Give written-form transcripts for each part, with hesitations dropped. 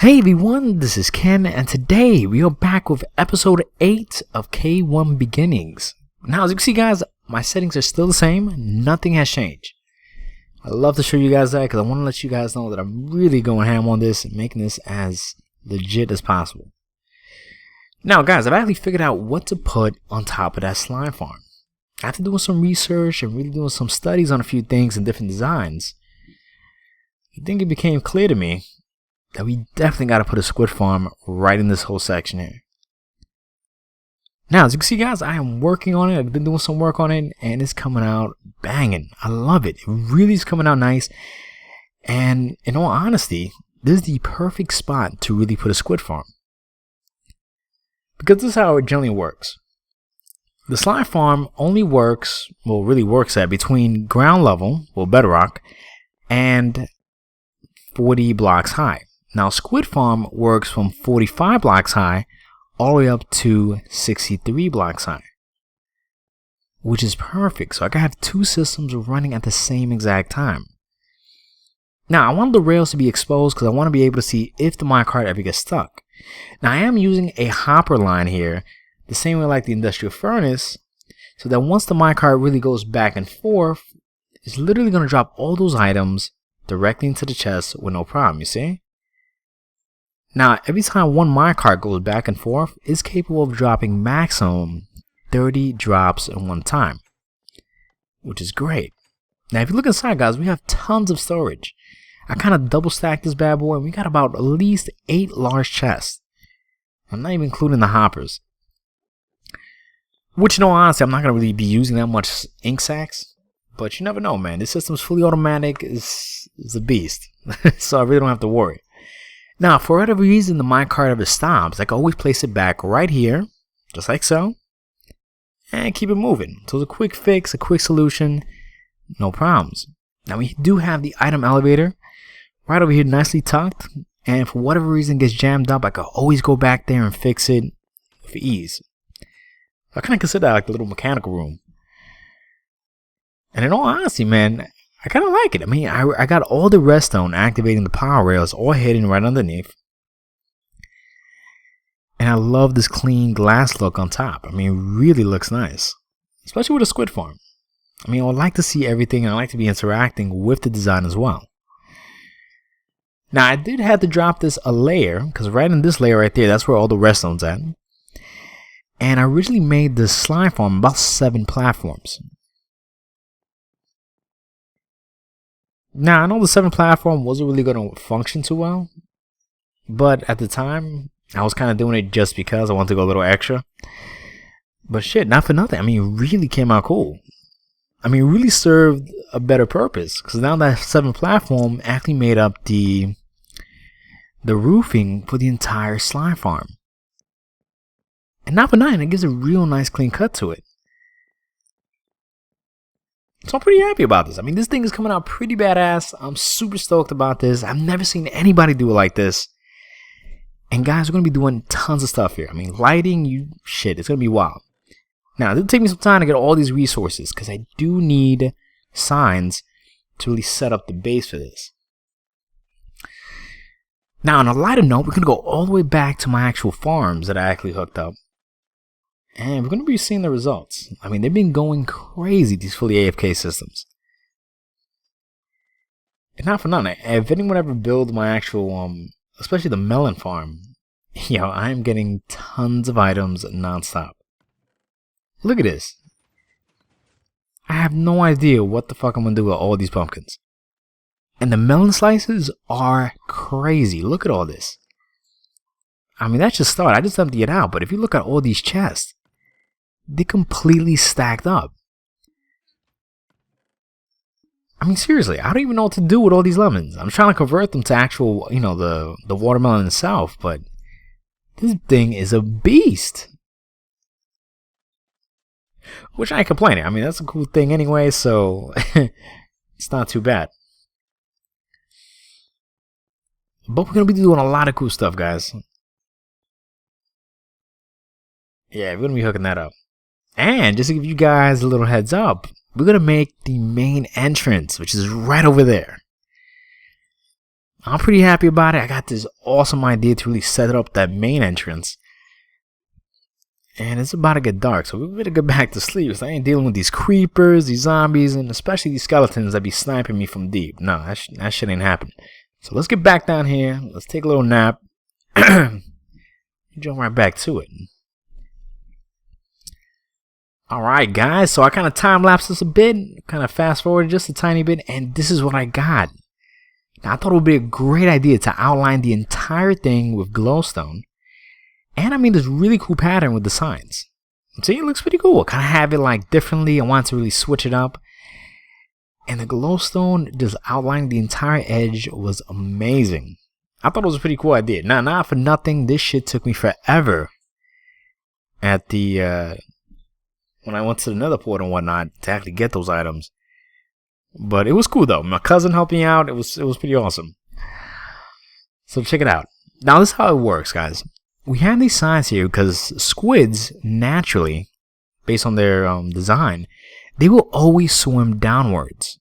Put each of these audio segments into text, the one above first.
Hey everyone, this is Ken, and today we are back with episode 8 of K1 Beginnings. Now, as you can see, guys, my settings are still the same. Nothing has changed. I love to show you guys that because I want to let you guys know that I'm really going ham on this and making this as legit as possible. Now, guys, I've actually figured out what to put on top of that slime farm. After doing some research and really doing some studies on a few things and different designs, I think it became clear to me that we definitely got to put a squid farm right in this whole section here. Now, as you can see, guys, I am working on it. I've been doing some work on it, and it's coming out banging. I love it. It really is coming out nice. And in all honesty, this is the perfect spot to really put a squid farm, because this is how it generally works. The slime farm only works, well, really works at between ground level, well, bedrock, and 40 blocks high. Now, Squid Farm works from 45 blocks high all the way up to 63 blocks high, which is perfect. So I can have two systems running at the same exact time. Now, I want the rails to be exposed because I want to be able to see if the minecart ever gets stuck. Now, I am using a hopper line here, the same way like the industrial furnace, so that once the minecart really goes back and forth, it's literally going to drop all those items directly into the chest with no problem, you see? Now, every time one minecart goes back and forth, it's capable of dropping maximum 30 drops in one time, which is great. Now, if you look inside, guys, we have tons of storage. I kind of double stacked this bad boy, and we got about at least 8 large chests. I'm not even including the hoppers. Which, in all honesty, I'm not going to really be using that much ink sacks. But you never know, man. This system's fully automatic. It's a beast. So I really don't have to worry. Now, for whatever reason the minecart ever stops, I can always place it back right here, just like so, and keep it moving. So it's a quick fix, a quick solution, no problems. Now, we do have the item elevator right over here, nicely tucked, and for whatever reason it gets jammed up, I can always go back there and fix it for ease. I kind of consider that like the little mechanical room. And in all honesty, man, I kind of like it. I mean, I got all the redstone activating the power rails all hidden right underneath. And I love this clean glass look on top. I mean, it really looks nice. Especially with a squid farm. I mean, I would like to see everything, and I like to be interacting with the design as well. Now, I did have to drop this a layer, because right in this layer right there, that's where all the redstone's at. And I originally made this slime farm about 7 platforms. Now, I know the 7 platform wasn't really going to function too well, but at the time, I was kind of doing it just because I wanted to go a little extra. But shit, not for nothing. I mean, it really came out cool. I mean, it really served a better purpose, because now that 7 platform actually made up the roofing for the entire slime farm. And not for nothing, it gives a real nice clean cut to it. So I'm pretty happy about this. I mean, this thing is coming out pretty badass. I'm super stoked about this. I've never seen anybody do it like this. And guys, we're going to be doing tons of stuff here. I mean, lighting, it's going to be wild. Now, it did take me some time to get all these resources, because I do need signs to really set up the base for this. Now, on a lighter note, we're going to go all the way back to my actual farms that I actually hooked up. And we're going to be seeing the results. I mean, they've been going crazy, these fully AFK systems. And not for nothing, if anyone ever builds my actual, especially the melon farm, I am getting tons of items nonstop. Look at this. I have no idea what the fuck I'm going to do with all these pumpkins. And the melon slices are crazy. Look at all this. I mean, that's just start. I just emptied it out. But if you look at all these chests, they're completely stacked up. I mean, seriously, I don't even know what to do with all these lemons. I'm trying to convert them to actual, the watermelon itself, but this thing is a beast. Which I ain't complaining. I mean, that's a cool thing anyway, so it's not too bad. But we're going to be doing a lot of cool stuff, guys. Yeah, we're going to be hooking that up. And just to give you guys a little heads up, we're going to make the main entrance, which is right over there. I'm pretty happy about it. I got this awesome idea to really set up that main entrance. And it's about to get dark, so we better get back to sleep. Cause I ain't dealing with these creepers, these zombies, and especially these skeletons that be sniping me from deep. No, that shit ain't happening. So let's get back down here. Let's take a little nap. Jump right back to it. Alright, guys. So I kind of time-lapsed this a bit. Kind of fast-forward just a tiny bit. And this is what I got. Now, I thought it would be a great idea to outline the entire thing with glowstone. And I made this really cool pattern with the signs. See, it looks pretty cool. Kind of have it like differently. I wanted to really switch it up. And the glowstone just outlining the entire edge was amazing. I thought it was a pretty cool idea. Now, not for nothing, this shit took me forever at the, when I went to the nether port and whatnot to actually get those items. But it was cool though. My cousin helped me out. It was pretty awesome. So check it out. Now, this is how it works, guys. We have these signs here because squids, naturally, based on their design, they will always swim downwards.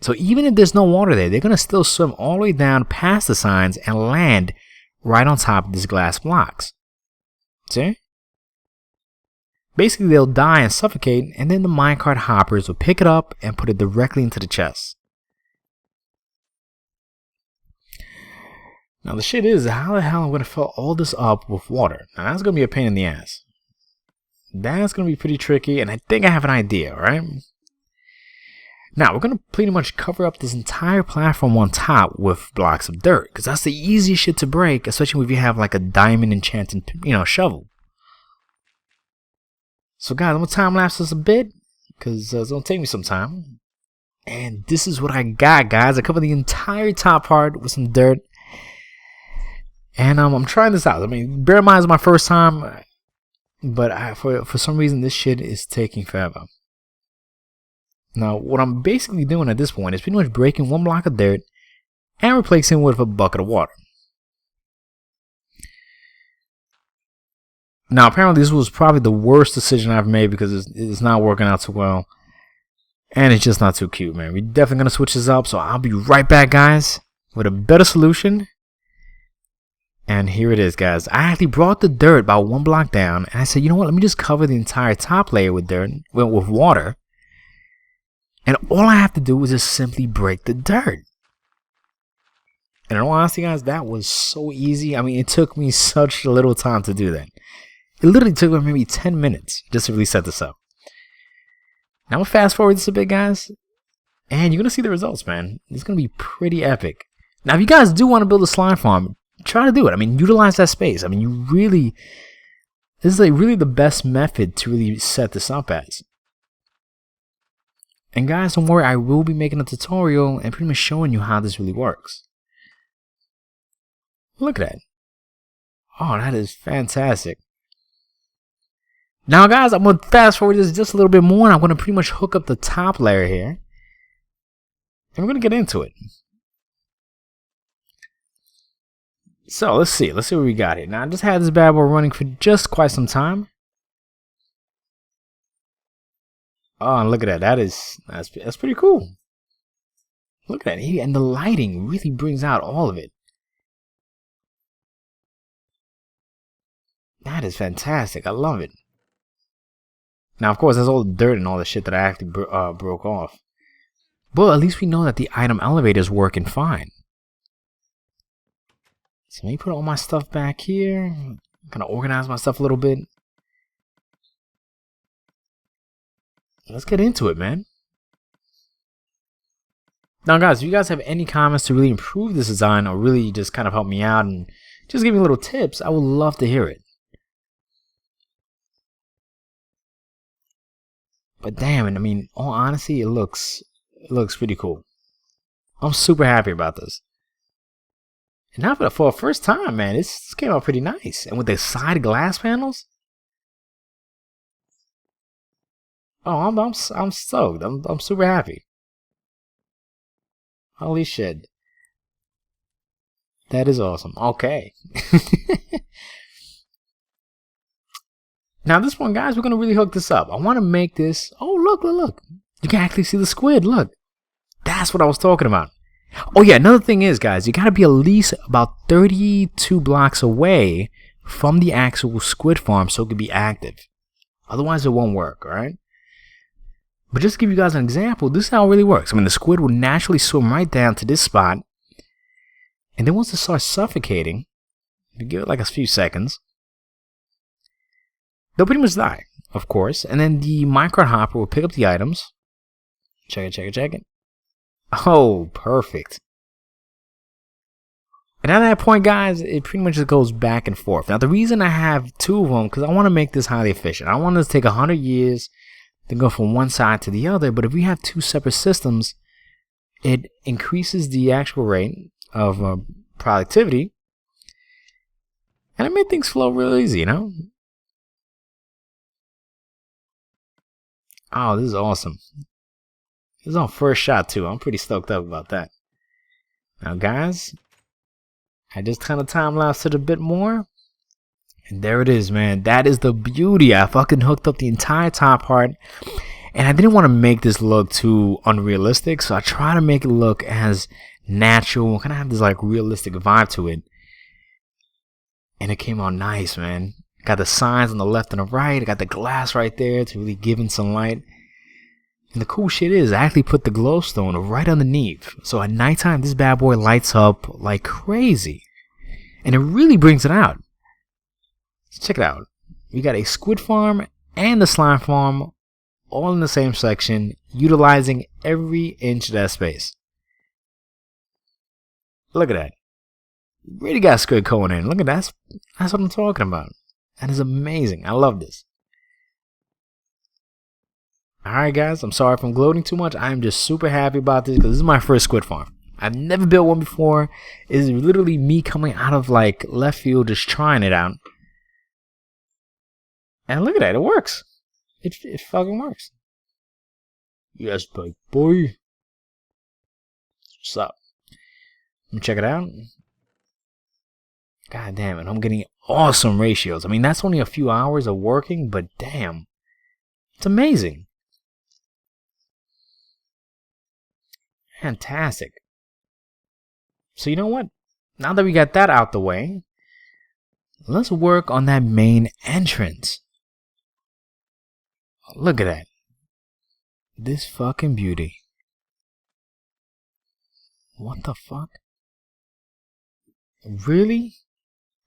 So even if there's no water there, they're going to still swim all the way down past the signs and land right on top of these glass blocks. See? Basically, they'll die and suffocate, and then the minecart hoppers will pick it up and put it directly into the chest. Now the shit is, how the hell I'm going to fill all this up with water? Now that's going to be a pain in the ass. That's going to be pretty tricky, and I think I have an idea, alright? Now we're going to pretty much cover up this entire platform on top with blocks of dirt, because that's the easiest shit to break, especially if you have like a diamond enchanted, shovel. So guys, I'm going to time-lapse this a bit, because it's going to take me some time. And this is what I got, guys. I covered the entire top part with some dirt. And I'm trying this out. I mean, bear in mind it's my first time, but for some reason this shit is taking forever. Now, what I'm basically doing at this point is pretty much breaking one block of dirt and replacing it with a bucket of water. Now, apparently this was probably the worst decision I've made because it's not working out too well. And it's just not too cute, man. We're definitely going to switch this up, so I'll be right back, guys, with a better solution. And here it is, guys. I actually brought the dirt about one block down, and I said, you know what, let me just cover the entire top layer with dirt, with water. And all I have to do is just simply break the dirt. And in all honesty, guys, that was so easy. I mean, it took me such a little time to do that. It literally took me maybe 10 minutes just to really set this up. Now, I'm going to fast forward this a bit, guys. And you're going to see the results, man. It's going to be pretty epic. Now, if you guys do want to build a slime farm, try to do it. I mean, utilize that space. I mean, this is like really the best method to really set this up as. And guys, don't worry, I will be making a tutorial and pretty much showing you how this really works. Look at that. Oh, that is fantastic. Now, guys, I'm going to fast forward this just a little bit more, and I'm going to pretty much hook up the top layer here. And we're going to get into it. So let's see what we got here. Now I just had this bad boy running for just quite some time. Oh, and look at that. That's pretty cool. Look at that. And the lighting really brings out all of it. That is fantastic. I love it. Now, of course, there's all the dirt and all the shit that I actually broke off. But at least we know that the item elevator is working fine. So let me put all my stuff back here. Kind of organize my stuff a little bit. Let's get into it, man. Now, guys, if you guys have any comments to really improve this design or really just kind of help me out and just give me little tips, I would love to hear it. But damn it, I mean, all honesty, it looks pretty cool. I'm super happy about this. And now for the first time, man, this came out pretty nice. And with the side glass panels, oh, I'm stoked. I'm super happy. Holy shit, that is awesome. Okay. Now this one, guys, we're gonna really hook this up. I want to make this. Oh, look! You can actually see the squid. Look, that's what I was talking about. Oh yeah, another thing is, guys, you gotta be at least about 32 blocks away from the actual squid farm so it can be active. Otherwise, it won't work, alright? But just to give you guys an example, this is how it really works. I mean, the squid will naturally swim right down to this spot, and then once it starts suffocating, you give it like a few seconds, they'll pretty much die, of course. And then the minecart hopper will pick up the items. Check it, check it, check it. Oh, perfect. And at that point, guys, it pretty much just goes back and forth. Now, the reason I have two of them, because I want to make this highly efficient. I want this to take 100 years to go from one side to the other. But if we have two separate systems, it increases the actual rate of productivity. And it made things flow real easy, you know? Oh, this is awesome. This is on first shot, too. I'm pretty stoked up about that. Now, guys, I just kind of time-lapsed it a bit more. And there it is, man. That is the beauty. I fucking hooked up the entire top part. And I didn't want to make this look too unrealistic. So I try to make it look as natural. Kind of have this like realistic vibe to it. And it came out nice, man. Got the signs on the left and the right. I got the glass right there to really give in some light. And the cool shit is I actually put the glowstone right underneath. So at nighttime, this bad boy lights up like crazy. And it really brings it out. So check it out. We got a squid farm and a slime farm all in the same section, utilizing every inch of that space. Look at that. Really got squid going in. Look at that. That's what I'm talking about. That is amazing. I love this. Alright guys, I'm sorry if I'm gloating too much. I'm just super happy about this because this is my first squid farm. I've never built one before. It's literally me coming out of like left field just trying it out. And look at that, it works. It fucking works. Yes, big boy. What's up? Let me check it out. God damn it, I'm getting awesome ratios. I mean, that's only a few hours of working, but damn. It's amazing. Fantastic. So you know what? Now that we got that out the way, let's work on that main entrance. Look at that. This fucking beauty. What the fuck? Really?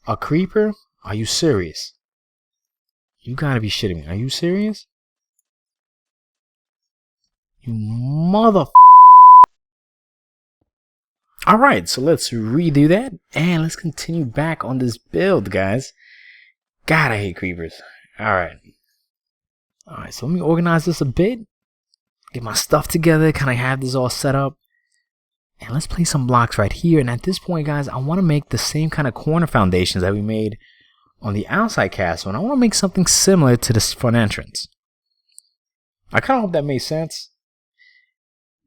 A creeper? Are you serious? You gotta be shitting me. Are you serious? You mother. Alright, so let's redo that. And let's continue back on this build, guys. God, I hate creepers. Alright. Alright, so let me organize this a bit. Get my stuff together. Kind of have this all set up. And let's place some blocks right here. And at this point, guys, I want to make the same kind of corner foundations that we made on the outside castle. And I want to make something similar to this front entrance. I kind of hope that made sense.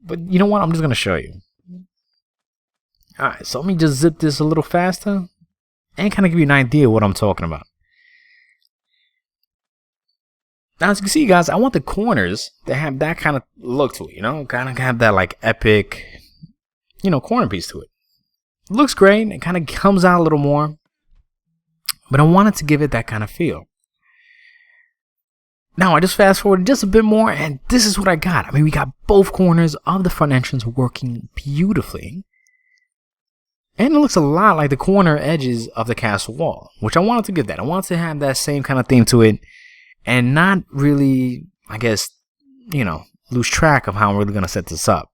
But you know what? I'm just going to show you. Alright, so let me just zip this a little faster. And kind of give you an idea of what I'm talking about. Now, as you can see, guys, I want the corners to have that kind of look to it, you know? Kind of have that, like, epic, you know, corner piece to it. It looks great. It kind of comes out a little more. But I wanted to give it that kind of feel. Now, I just fast forwarded just a bit more, and this is what I got. I mean, we got both corners of the front entrance working beautifully. And it looks a lot like the corner edges of the castle wall, which I wanted to give that. I wanted to have that same kind of theme to it. And not really, I guess, you know, lose track of how I'm really going to set this up.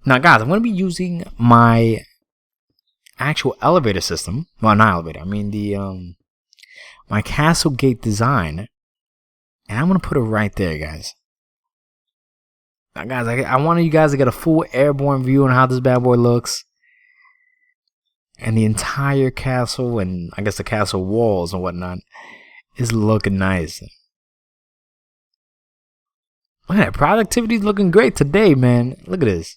Now, guys, I'm going to be using my actual elevator system. Well, not elevator. I mean, my castle gate design. And I'm going to put it right there, guys. Now, guys, I want you guys to get a full airborne view on how this bad boy looks. And the entire castle and, I guess, the castle walls and whatnot is looking nice. Look at that. Productivity's looking great today, man. Look at this.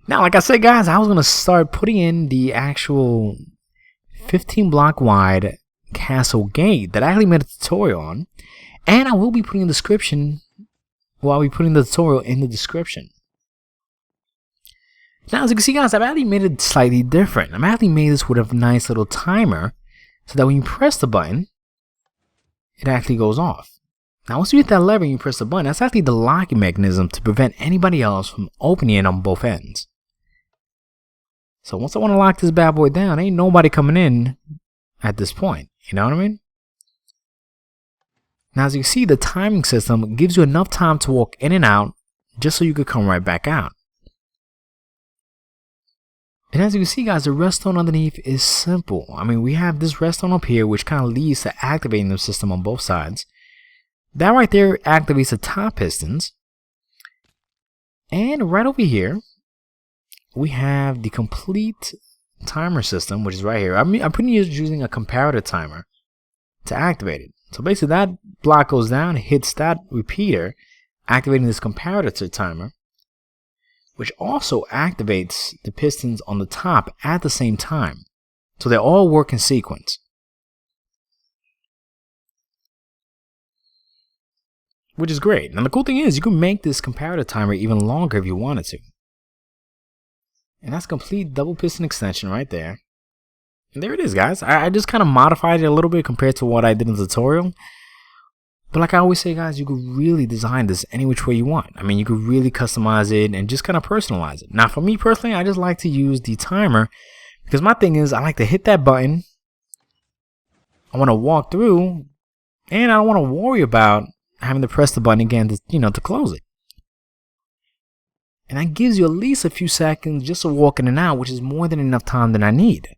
Now, like I said, guys, I was going to start putting in the actual 15 block wide castle gate that I actually made a tutorial on. And I will be putting in the description. Well, I'll be putting the tutorial in the description. Now, as you can see, guys, I've actually made it slightly different. I've actually made this with a nice little timer so that when you press the button, it actually goes off. Now, once you hit that lever and you press the button, that's actually the locking mechanism to prevent anybody else from opening it on both ends. So once I want to lock this bad boy down, ain't nobody coming in at this point. You know what I mean? Now, as you can see, the timing system gives you enough time to walk in and out just so you could come right back out. And as you can see, guys, the redstone underneath is simple. I mean, we have this redstone up here, which kind of leads to activating the system on both sides. That right there activates the top pistons. And right over here, we have the complete timer system, which is right here. I'm pretty much using a comparator timer to activate it. So basically, that block goes down, hits that repeater, activating this comparator timer, which also activates the pistons on the top at the same time. So they all work in sequence. Which is great. Now the cool thing is you can make this comparator timer even longer if you wanted to. And that's complete double piston extension right there. And there it is, guys. I just kind of modified it a little bit compared to what I did in the tutorial. But like I always say, guys, you could really design this any which way you want. I mean, you could really customize it and just kind of personalize it. Now, for me personally, I just like to use the timer because my thing is I like to hit that button. I want to walk through and I don't want to worry about having to press the button again to, to close it. And that gives you at least a few seconds just to walk in and out, which is more than enough time that I need.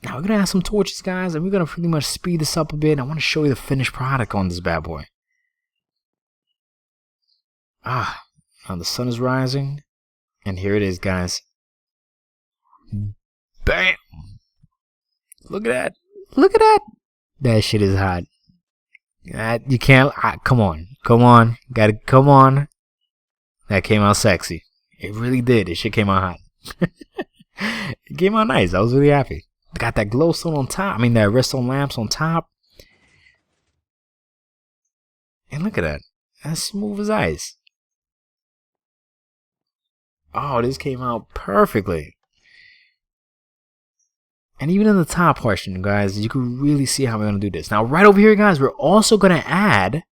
Now we're going to add some torches, guys, and we're going to pretty much speed this up a bit. I want to show you the finished product on this bad boy. Now the sun is rising, and here it is, guys. Bam! Look at that. Look at that. That shit is hot. You can't, come on. Come on. That came out sexy. It really did. It shit came out hot. It came out nice. I was really happy. Got that glowstone on top. I mean, that redstone lamps on top. And look at that. That's smooth as ice. Oh, this came out perfectly. And even in the top portion, guys, you can really see how we're going to do this. Now, right over here, guys, we're also going to add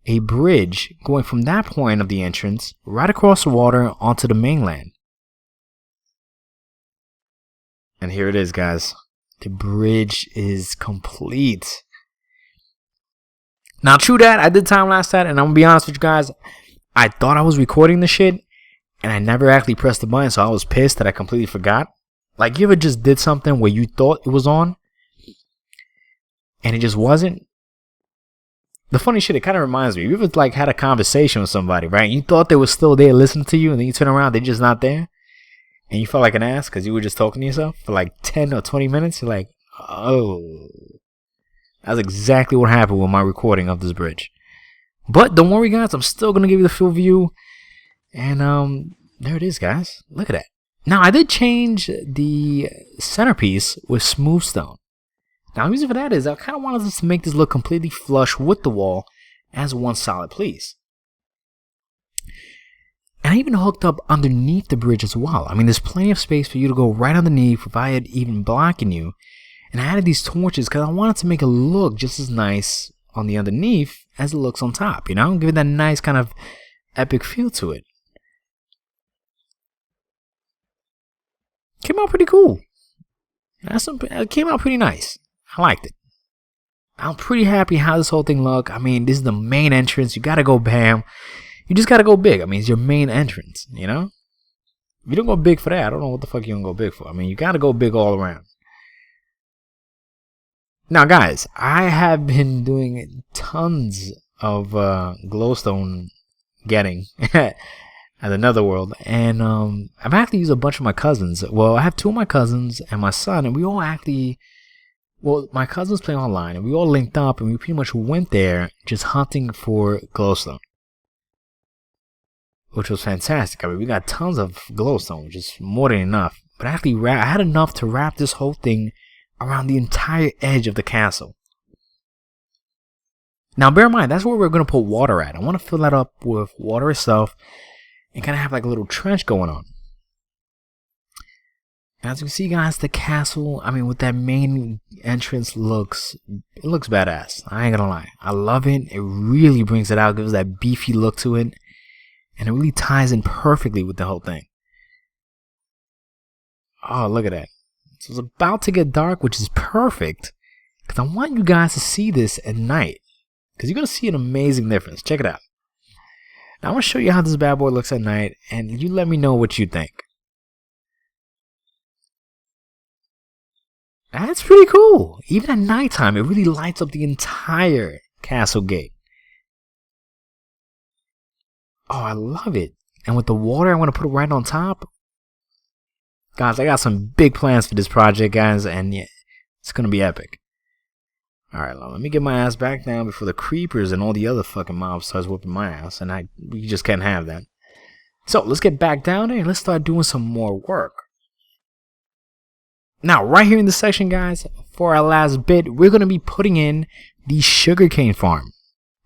a bridge going from that point of the entrance right across the water onto the mainland. And here it is, guys. The bridge is complete. Now, true that, I did time lapse that, and I'm going to be honest with you guys. I thought I was recording the shit, and I never actually pressed the button, so I was pissed that I completely forgot. Like, you ever just did something where you thought it was on, and it just wasn't? The funny shit, it kind of reminds me. You ever, like, had a conversation with somebody, right? You thought they were still there listening to you, and then you turn around, they're just not there? And you felt like an ass because you were just talking to yourself for like 10 or 20 minutes. You're like, oh. That's exactly what happened with my recording of this bridge. But don't worry, guys. I'm still going to give you the full view. And there it is, guys. Look at that. Now, I did change the centerpiece with smooth stone. Now, the reason for that is I kind of wanted us to make this look completely flush with the wall as one solid piece. And I even hooked up underneath the bridge as well. I mean, there's plenty of space for you to go right underneath without it even blocking you. And I added these torches because I wanted to make it look just as nice on the underneath as it looks on top, Give it that nice kind of epic feel to it. Came out pretty cool. It came out pretty nice. I liked it. I'm pretty happy how this whole thing looked. I mean, this is the main entrance. You gotta go bam. You just gotta go big. I mean, it's your main entrance, If you don't go big for that, I don't know what the fuck you're gonna go big for. I mean, you gotta go big all around. Now, guys, I have been doing tons of glowstone getting at the Netherworld, and I've actually used a bunch of my cousins. Well, I have two of my cousins and my son, and we all actually... Well, my cousins play online, and we all linked up, and we pretty much went there just hunting for glowstone. Which was fantastic. I mean, we got tons of glowstone, which is more than enough. But actually, I had enough to wrap this whole thing around the entire edge of the castle. Now, bear in mind, that's where we're going to put water at. I want to fill that up with water itself. and kind of have like a little trench going on. As you can see, guys, the castle, I mean, with that main entrance looks badass. I ain't gonna lie. I love it. It really brings it out, gives that beefy look to it. And it really ties in perfectly with the whole thing. Oh, look at that. So it's about to get dark, which is perfect. Because I want you guys to see this at night. Because you're going to see an amazing difference. Check it out. Now, I'm going to show you how this bad boy looks at night. And you let me know what you think. That's pretty cool. Even at nighttime, it really lights up the entire castle gate. Oh, I love it. And with the water, I'm going to put it right on top. Guys, I got some big plans for this project, guys. And yeah, it's going to be epic. Alright, let me get my ass back down before the creepers and all the other fucking mobs starts whooping my ass. And we just can't have that. So, let's get back down there and let's start doing some more work. Now, right here in this section, guys, for our last bit, we're going to be putting in the sugarcane farm.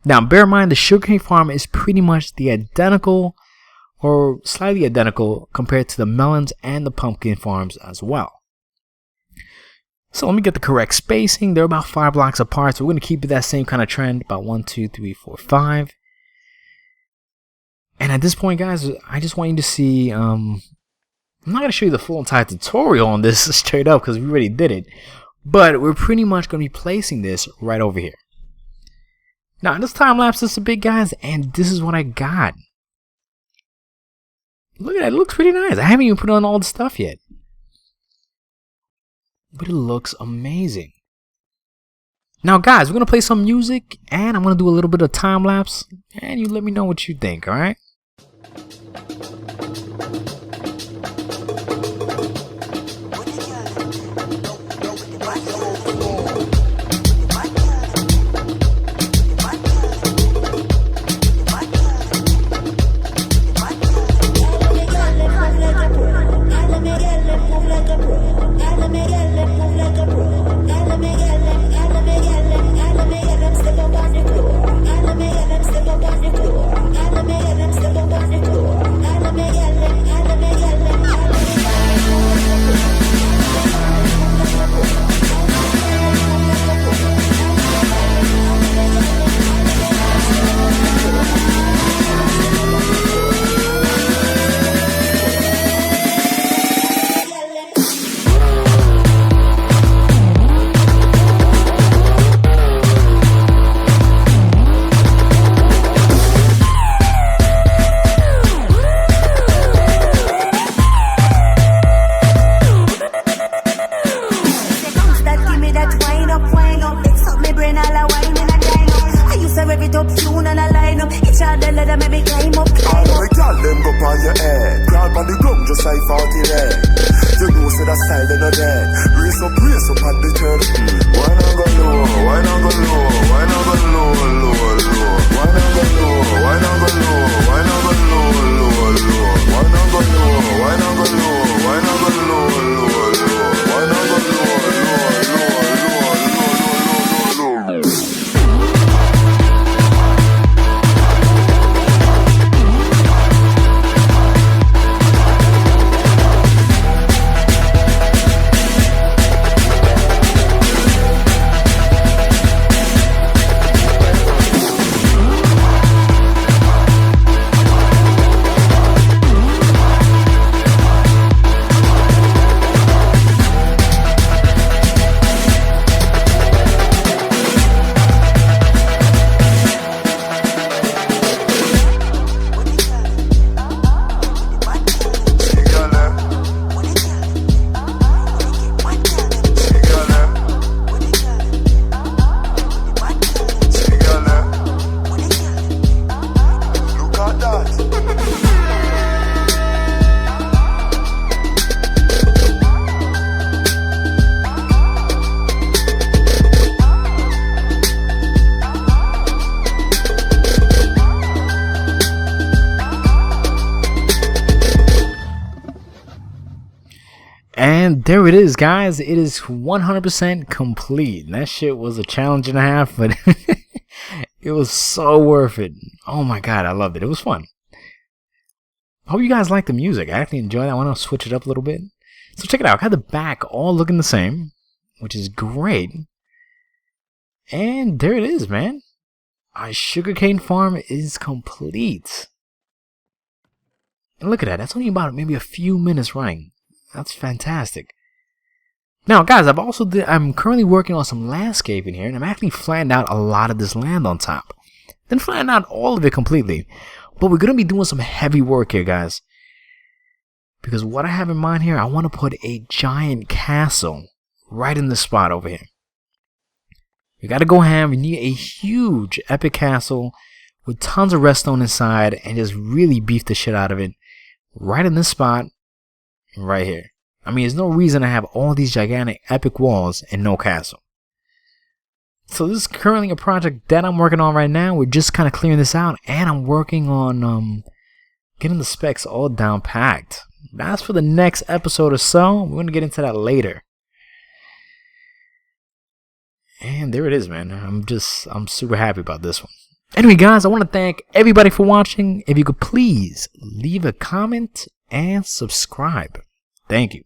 Now, bear in mind, the sugarcane farm is pretty much the identical or slightly identical compared to the melons and the pumpkin farms as well. So let me get the correct spacing. They're about 5 blocks apart, so we're going to keep that same kind of trend, about 1, 2, 3, 4, 5. And at this point, guys, I just want you to see, I'm not going to show you the full entire tutorial on this straight up because we already did it. But we're pretty much going to be placing this right over here. Now, this time lapse is a big, guys, and this is what I got. Look at that. It looks pretty nice. I haven't even put on all the stuff yet. But it looks amazing. Now, guys, we're going to play some music, and I'm going to do a little bit of time lapse, and you let me know what you think, all right? And there it is, guys. It is 100% complete. That shit was a challenge and a half, but it was so worth it. Oh my god, I loved it. It was fun. Hope you guys like the music. I actually enjoy that. I want to switch it up a little bit. So check it out. I got the back all looking the same, which is great. And there it is, man. Our sugarcane farm is complete. And look at that. That's only about maybe a few minutes running. That's fantastic. Now, guys, I'm currently working on some landscaping here, and I'm actually flattening out a lot of this land on top. Then flatten out all of it completely. But we're going to be doing some heavy work here, guys. Because what I have in mind here, I want to put a giant castle right in this spot over here. We got to go ham. We need a huge epic castle with tons of redstone inside and just really beef the shit out of it right in this spot right here. I mean, there's no reason to have all these gigantic epic walls and no castle. So this is currently a project that I'm working on right now. We're just kind of clearing this out, and I'm working on getting the specs all down packed. That's for the next episode or so. We're going to get into that later. And there it is, man. I'm super happy about this one. Anyway, guys, I want to thank everybody for watching. If you could please leave a comment and subscribe. Thank you.